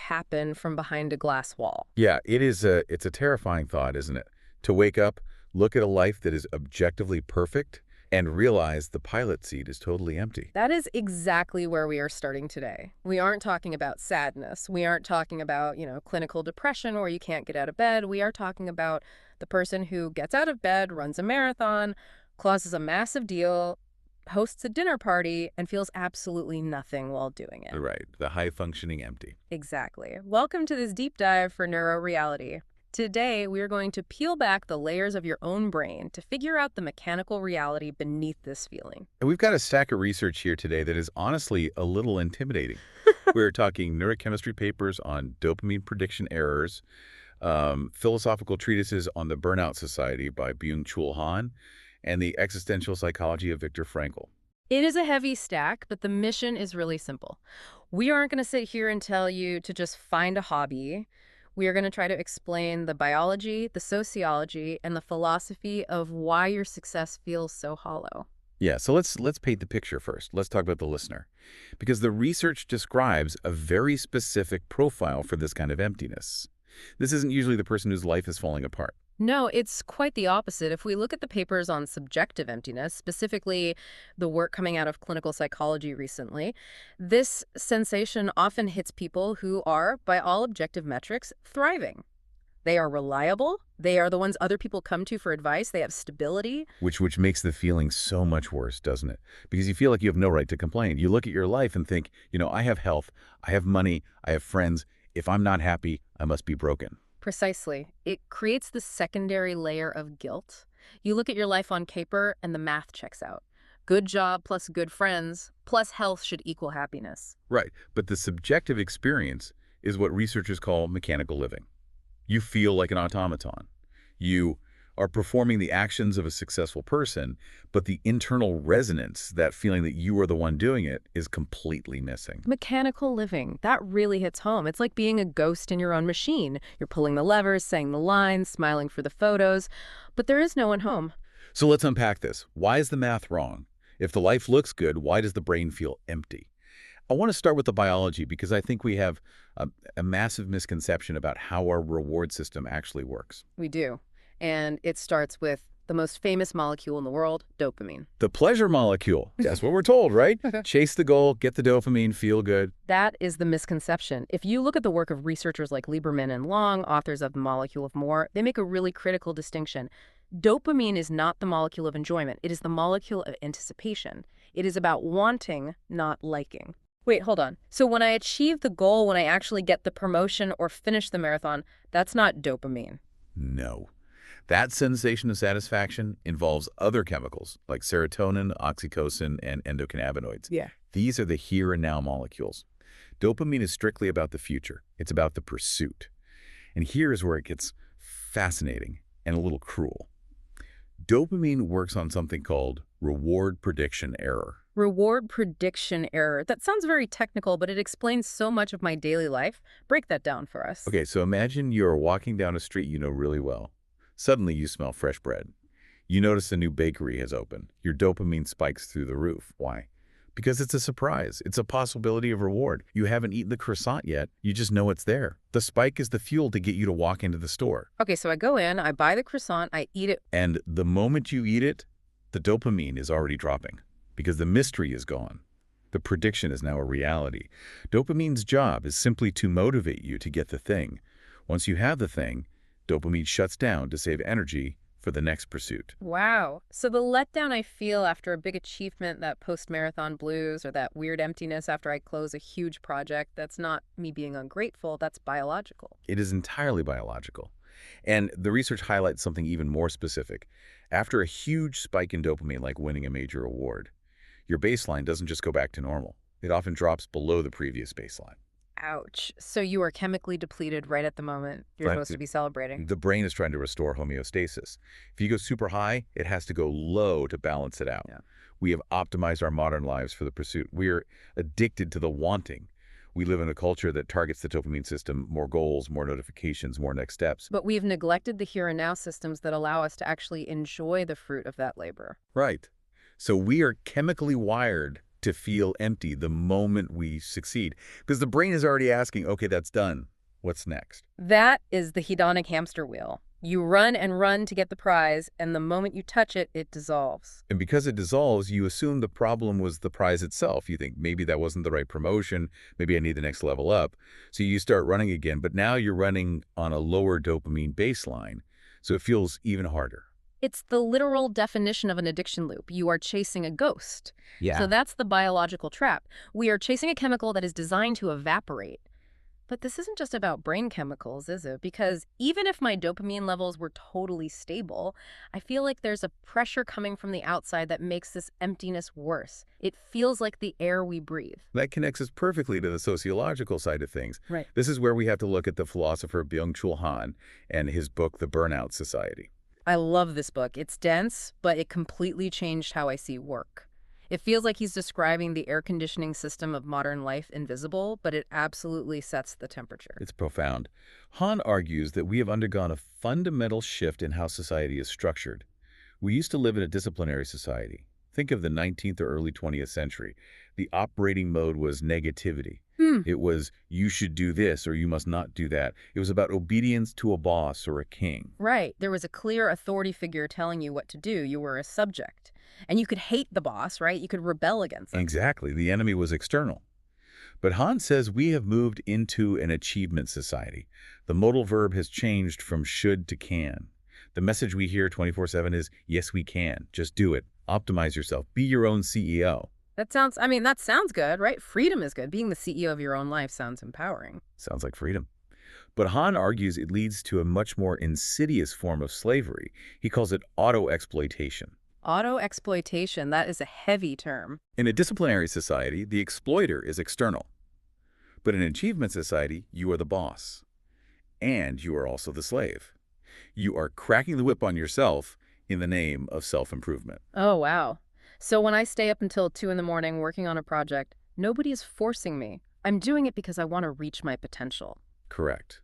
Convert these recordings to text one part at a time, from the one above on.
happen from behind a glass wall. Yeah, it's a terrifying thought, isn't it? To wake up, look at a life that is objectively perfect, and realize the pilot seat is totally empty. That is exactly where we are starting today. We aren't talking about sadness. We aren't talking about, clinical depression where you can't get out of bed. We are talking about the person who gets out of bed, runs a marathon, closes a massive deal, hosts a dinner party, and feels absolutely nothing while doing it. Right, the high-functioning empty. Exactly. Welcome to this deep dive for NeuroReality. Today, we are going to peel back the layers of your own brain to figure out the mechanical reality beneath this feeling. And we've got a stack of research here today that is honestly a little intimidating. We're talking neurochemistry papers on dopamine prediction errors, philosophical treatises on the Burnout Society by Byung-Chul Han, and the existential psychology of Viktor Frankl. It is a heavy stack, but the mission is really simple. We aren't going to sit here and tell you to just find a hobby. We are going to try to explain the biology, the sociology, and the philosophy of why your success feels so hollow. Yeah, so let's paint the picture first. Let's talk about the listener. Because the research describes a very specific profile for this kind of emptiness. This isn't usually the person whose life is falling apart. No, it's quite the opposite. If we look at the papers on subjective emptiness, specifically the work coming out of clinical psychology recently, this sensation often hits people who are, by all objective metrics, thriving. They are reliable. They are the ones other people come to for advice. They have stability. Which makes the feeling so much worse, doesn't it? Because you feel like you have no right to complain. You look at your life and think, I have health, I have money, I have friends. If I'm not happy, I must be broken. Precisely. It creates the secondary layer of guilt. You look at your life on paper and the math checks out. Good job plus good friends plus health should equal happiness. Right, but the subjective experience is what researchers call mechanical living. You feel like an automaton. You are performing the actions of a successful person, but the internal resonance, that feeling that you are the one doing it, is completely missing. Mechanical living, that really hits home. It's like being a ghost in your own machine. You're pulling the levers, saying the lines, smiling for the photos, but there is no one home. So let's unpack this. Why is the math wrong? If the life looks good, why does the brain feel empty? I want to start with the biology because I think we have a massive misconception about how our reward system actually works. We do. And it starts with the most famous molecule in the world, dopamine. The pleasure molecule. That's what we're told, right? Chase the goal, get the dopamine, feel good. That is the misconception. If you look at the work of researchers like Lieberman and Long, authors of The Molecule of More, they make a really critical distinction. Dopamine is not the molecule of enjoyment. It is the molecule of anticipation. It is about wanting, not liking. Wait, hold on. So when I achieve the goal, when I actually get the promotion or finish the marathon, that's not dopamine. No. That sensation of satisfaction involves other chemicals like serotonin, oxytocin, and endocannabinoids. Yeah. These are the here and now molecules. Dopamine is strictly about the future. It's about the pursuit. And here is where it gets fascinating and a little cruel. Dopamine works on something called reward prediction error. Reward prediction error. That sounds very technical, but it explains so much of my daily life. Break that down for us. Okay, so imagine you're walking down a street you know really well. Suddenly you smell fresh bread. You notice a new bakery has opened. Your dopamine spikes through the roof. Why? Because it's a surprise. It's a possibility of reward. You haven't eaten the croissant yet. You just know it's there. The spike is the fuel to get you to walk into the store. Okay, so I go in, I buy the croissant, I eat it. And the moment you eat it, the dopamine is already dropping because the mystery is gone. The prediction is now a reality. Dopamine's job is simply to motivate you to get the thing. Once you have the thing, dopamine shuts down to save energy for the next pursuit. Wow. So the letdown I feel after a big achievement, that post-marathon blues, or that weird emptiness after I close a huge project, that's not me being ungrateful, that's biological. It is entirely biological. And the research highlights something even more specific. After a huge spike in dopamine, like winning a major award, your baseline doesn't just go back to normal. It often drops below the previous baseline. Ouch. So you are chemically depleted right at the moment you're supposed to be celebrating. The brain is trying to restore homeostasis. If you go super high, it has to go low to balance it out. Yeah. We have optimized our modern lives for the pursuit. We're addicted to the wanting. We live in a culture that targets the dopamine system, more goals, more notifications, more next steps. But we've neglected the here and now systems that allow us to actually enjoy the fruit of that labor. Right. So we are chemically wired to feel empty the moment we succeed. Because the brain is already asking, okay, that's done. What's next? That is the hedonic hamster wheel. You run and run to get the prize, and the moment you touch it, it dissolves. And because it dissolves, you assume the problem was the prize itself. You think maybe that wasn't the right promotion, maybe I need the next level up. So you start running again, but now you're running on a lower dopamine baseline, so it feels even harder. It's the literal definition of an addiction loop. You are chasing a ghost. Yeah. So that's the biological trap. We are chasing a chemical that is designed to evaporate. But this isn't just about brain chemicals, is it? Because even if my dopamine levels were totally stable, I feel like there's a pressure coming from the outside that makes this emptiness worse. It feels like the air we breathe. That connects us perfectly to the sociological side of things. Right. This is where we have to look at the philosopher Byung-Chul Han and his book, The Burnout Society. I love this book. It's dense, but it completely changed how I see work. It feels like he's describing the air conditioning system of modern life invisible, but it absolutely sets the temperature. It's profound. Han argues that we have undergone a fundamental shift in how society is structured. We used to live in a disciplinary society. Think of the 19th or early 20th century. The operating mode was negativity. It was, you should do this or you must not do that. It was about obedience to a boss or a king. Right. There was a clear authority figure telling you what to do. You were a subject. And you could hate the boss, right? You could rebel against him. Exactly. The enemy was external. But Han says we have moved into an achievement society. The modal verb has changed from should to can. The message we hear 24/7 is, yes, we can. Just do it. Optimize yourself. Be your own CEO. That sounds good, right? Freedom is good. Being the CEO of your own life sounds empowering. Sounds like freedom. But Han argues it leads to a much more insidious form of slavery. He calls it auto-exploitation. Auto-exploitation, that is a heavy term. In a disciplinary society, the exploiter is external. But in an achievement society, you are the boss. And you are also the slave. You are cracking the whip on yourself in the name of self-improvement. Oh, wow. So when I stay up until 2 in the morning working on a project, nobody is forcing me. I'm doing it because I want to reach my potential. Correct.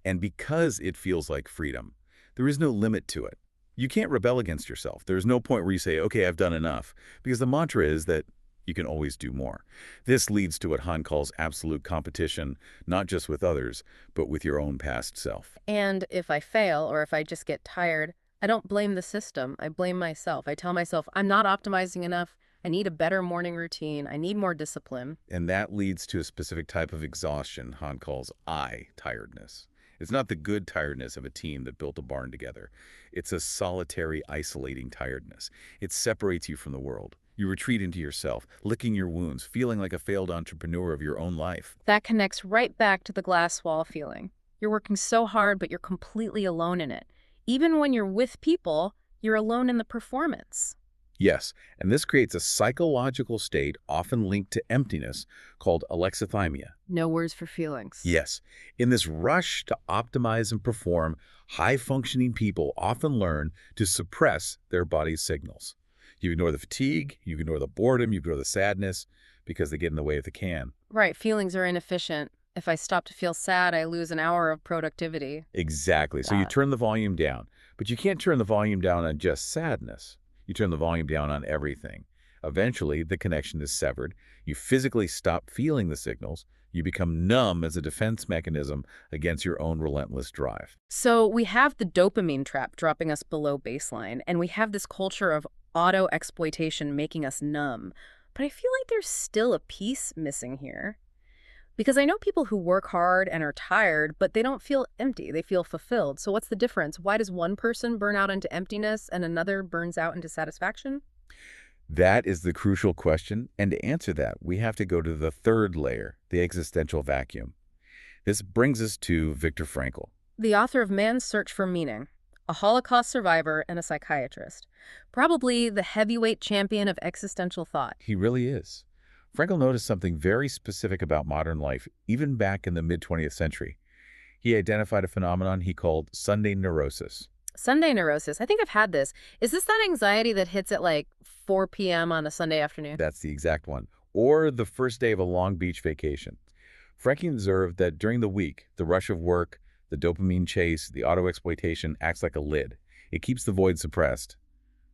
And because it feels like freedom, there is no limit to it. You can't rebel against yourself. There's no point where you say, okay, I've done enough, because the mantra is that you can always do more. This leads to what Han calls absolute competition, not just with others, but with your own past self. And if I fail or if I just get tired, I don't blame the system. I blame myself. I tell myself, I'm not optimizing enough. I need a better morning routine. I need more discipline. And that leads to a specific type of exhaustion Han calls I-tiredness. It's not the good tiredness of a team that built a barn together. It's a solitary, isolating tiredness. It separates you from the world. You retreat into yourself, licking your wounds, feeling like a failed entrepreneur of your own life. That connects right back to the glass wall feeling. You're working so hard, but you're completely alone in it. Even when you're with people, you're alone in the performance. Yes, and this creates a psychological state often linked to emptiness called alexithymia. No words for feelings. Yes, in this rush to optimize and perform, high-functioning people often learn to suppress their body's signals. You ignore the fatigue, you ignore the boredom, you ignore the sadness, because they get in the way if they can. Right, feelings are inefficient. If I stop to feel sad, I lose an hour of productivity. Exactly. So you turn the volume down. But you can't turn the volume down on just sadness. You turn the volume down on everything. Eventually, the connection is severed. You physically stop feeling the signals. You become numb as a defense mechanism against your own relentless drive. So we have the dopamine trap dropping us below baseline, and we have this culture of auto-exploitation making us numb. But I feel like there's still a piece missing here. Because I know people who work hard and are tired, but they don't feel empty. They feel fulfilled. So what's the difference? Why does one person burn out into emptiness and another burns out into satisfaction? That is the crucial question. And to answer that, we have to go to the third layer, the existential vacuum. This brings us to Viktor Frankl. The author of Man's Search for Meaning, a Holocaust survivor and a psychiatrist. Probably the heavyweight champion of existential thought. He really is. Frankl noticed something very specific about modern life, even back in the mid-20th century. He identified a phenomenon he called Sunday neurosis. Sunday neurosis. I think I've had this. Is this that anxiety that hits at like 4 p.m. on a Sunday afternoon? That's the exact one. Or the first day of a long beach vacation. Frankl observed that during the week, the rush of work, the dopamine chase, the auto-exploitation acts like a lid. It keeps the void suppressed.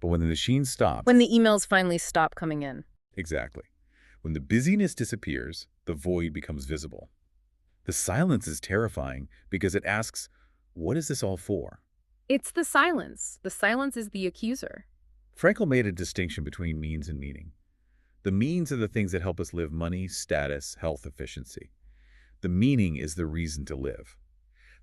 But when the machine stops... When the emails finally stop coming in. Exactly. When the busyness disappears, the void becomes visible. The silence is terrifying because it asks, what is this all for? It's the silence. The silence is the accuser. Frankl made a distinction between means and meaning. The means are the things that help us live: money, status, health, efficiency. The meaning is the reason to live.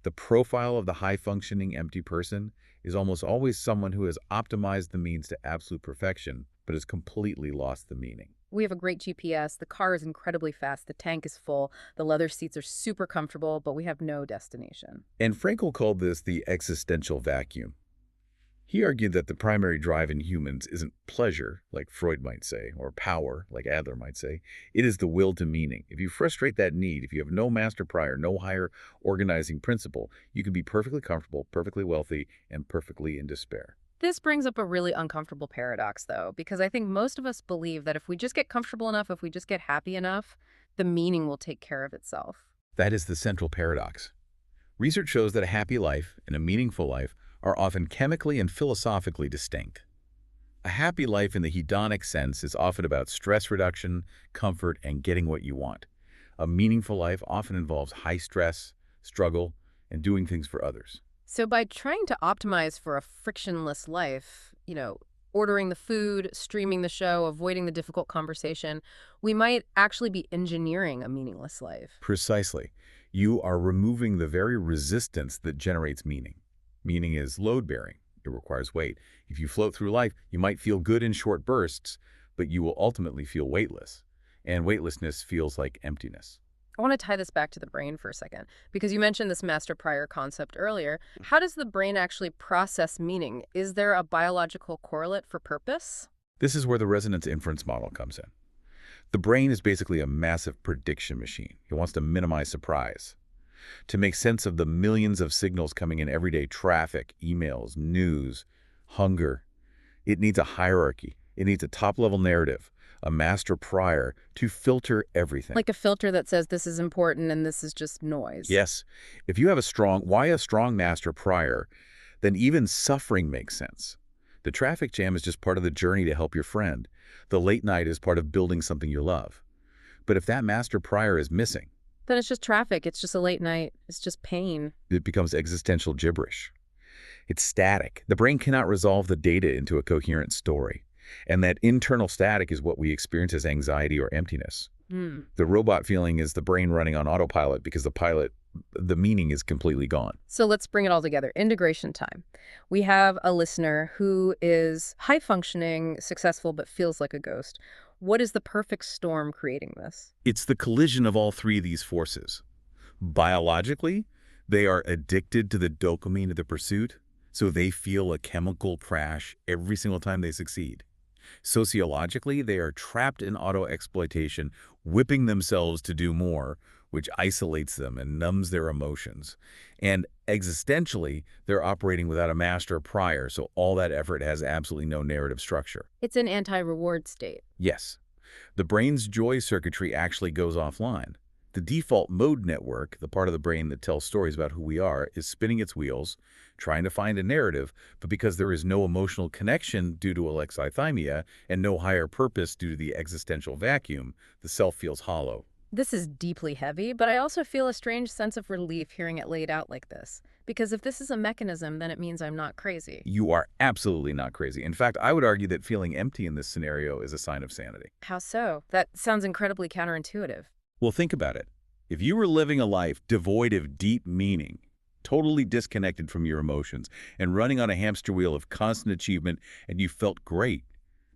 The profile of the high-functioning empty person is almost always someone who has optimized the means to absolute perfection, but has completely lost the meaning. We have a great GPS, the car is incredibly fast, the tank is full, the leather seats are super comfortable, but we have no destination. And Frankl called this the existential vacuum. He argued that the primary drive in humans isn't pleasure, like Freud might say, or power, like Adler might say. It is the will to meaning. If you frustrate that need, if you have no master prior, no higher organizing principle, you can be perfectly comfortable, perfectly wealthy, and perfectly in despair. This brings up a really uncomfortable paradox, though, because I think most of us believe that if we just get comfortable enough, if we just get happy enough, the meaning will take care of itself. That is the central paradox. Research shows that a happy life and a meaningful life are often chemically and philosophically distinct. A happy life in the hedonic sense is often about stress reduction, comfort, and getting what you want. A meaningful life often involves high stress, struggle, and doing things for others. So by trying to optimize for a frictionless life, ordering the food, streaming the show, avoiding the difficult conversation, we might actually be engineering a meaningless life. Precisely. You are removing the very resistance that generates meaning. Meaning is load-bearing. It requires weight. If you float through life, you might feel good in short bursts, but you will ultimately feel weightless. And weightlessness feels like emptiness. I want to tie this back to the brain for a second, because you mentioned this master prior concept earlier. How does the brain actually process meaning? Is there a biological correlate for purpose? This is where the resonance inference model comes in. The brain is basically a massive prediction machine. It wants to minimize surprise. To make sense of the millions of signals coming in every day: traffic, emails, news, hunger. It needs a hierarchy. It needs a top-level narrative, a master prior to filter everything. Like a filter that says this is important and this is just noise. Yes. If you have a strong master prior, then even suffering makes sense. The traffic jam is just part of the journey to help your friend. The late night is part of building something you love. But if that master prior is missing, then it's just traffic. It's just a late night. It's just pain. it becomes existential gibberish. It's static. The brain cannot resolve the data into a coherent story. And that internal static is what we experience as anxiety or emptiness. The robot feeling is the brain running on autopilot because the meaning is completely gone. So let's bring it all together. Integration time. We have a listener who is high functioning, successful, but feels like a ghost. What is the perfect storm creating this? It's the collision of all three of these forces. Biologically, they are addicted to the dopamine of the pursuit, so they feel a chemical crash every single time they succeed. Sociologically, they are trapped in auto-exploitation, whipping themselves to do more, which isolates them and numbs their emotions. And existentially, they're operating without a master prior, so all that effort has absolutely no narrative structure. It's an anti-reward state. Yes, the brain's joy circuitry actually goes offline. The default mode network, the part of the brain that tells stories about who we are, is spinning its wheels, trying to find a narrative, but because there is no emotional connection due to alexithymia and no higher purpose due to the existential vacuum, the self feels hollow. This is deeply heavy, but I also feel a strange sense of relief hearing it laid out like this. Because if this is a mechanism, then it means I'm not crazy. You are absolutely not crazy. In fact, I would argue that feeling empty in this scenario is a sign of sanity. How so? That sounds incredibly counterintuitive. Well, think about it. If you were living a life devoid of deep meaning, totally disconnected from your emotions, and running on a hamster wheel of constant achievement, and you felt great,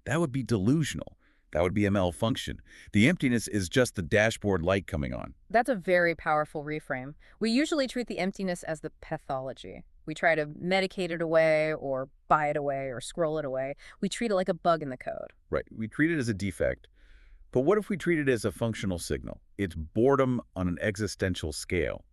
that would be delusional. That would be a malfunction. The emptiness is just the dashboard light coming on. That's a very powerful reframe. We usually treat the emptiness as the pathology. We try to medicate it away or buy it away or scroll it away. We treat it like a bug in the code. Right. We treat it as a defect. But what if we treat it as a functional signal? It's boredom on an existential scale.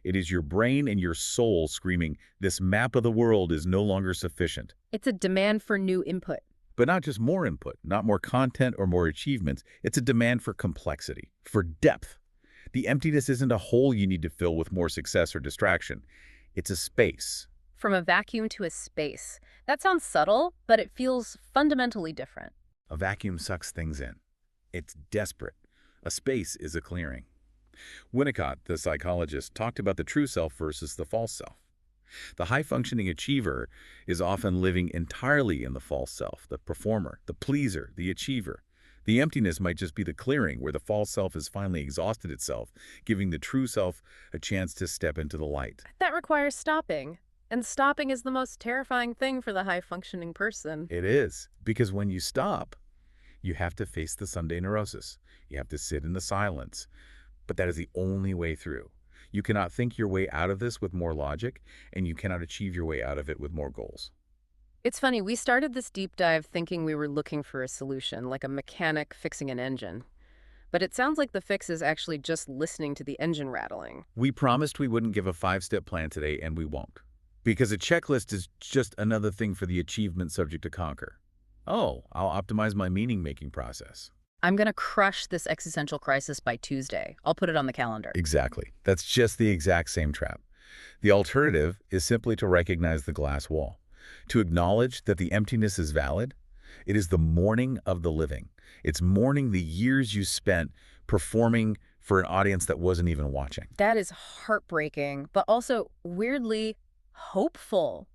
It is your brain and your soul screaming, this map of the world is no longer sufficient. It's a demand for new input. But not just more input, not more content or more achievements. It's a demand for complexity, for depth. The emptiness isn't a hole you need to fill with more success or distraction. It's a space. From a vacuum to a space. That sounds subtle, but it feels fundamentally different. A vacuum sucks things in. It's desperate. A space is a clearing. Winnicott, the psychologist, talked about the true self versus the false self. The high-functioning achiever is often living entirely in the false self, the performer, the pleaser, the achiever. The emptiness might just be the clearing where the false self has finally exhausted itself, giving the true self a chance to step into the light. That requires stopping. And stopping is the most terrifying thing for the high-functioning person. It is, because when you stop, you have to face the Sunday neurosis. You have to sit in the silence. But that is the only way through. You cannot think your way out of this with more logic, and you cannot achieve your way out of it with more goals. It's funny, we started this deep dive thinking we were looking for a solution, like a mechanic fixing an engine. But it sounds like the fix is actually just listening to the engine rattling. We promised we wouldn't give a 5-step plan today, and we won't. Because a checklist is just another thing for the achievement subject to conquer. Oh, I'll optimize my meaning-making process. I'm going to crush this existential crisis by Tuesday. I'll put it on the calendar. Exactly. That's just the exact same trap. The alternative is simply to recognize the glass wall, to acknowledge that the emptiness is valid. It is the mourning of the living. It's mourning the years you spent performing for an audience that wasn't even watching. That is heartbreaking, but also weirdly hopeful.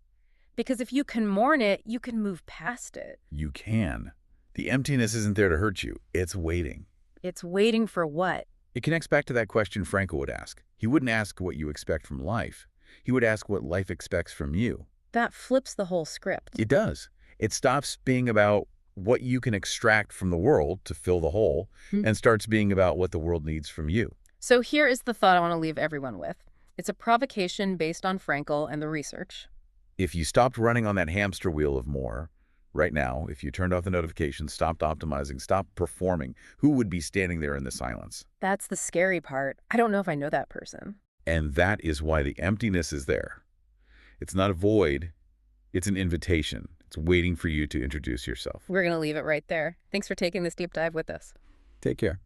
Because if you can mourn it, you can move past it. You can. The emptiness isn't there to hurt you. It's waiting. It's waiting for what? It connects back to that question Frankel would ask. He wouldn't ask what you expect from life. He would ask what life expects from you. That flips the whole script. It does. It stops being about what you can extract from the world to fill the hole and starts being about what the world needs from you. So here is the thought I want to leave everyone with. It's a provocation based on Frankel and the research. If you stopped running on that hamster wheel of more, right now, if you turned off the notifications, stopped optimizing, stopped performing, who would be standing there in the silence? That's the scary part. I don't know if I know that person. And that is why the emptiness is there. It's not a void. It's an invitation. It's waiting for you to introduce yourself. We're going to leave it right there. Thanks for taking this deep dive with us. Take care.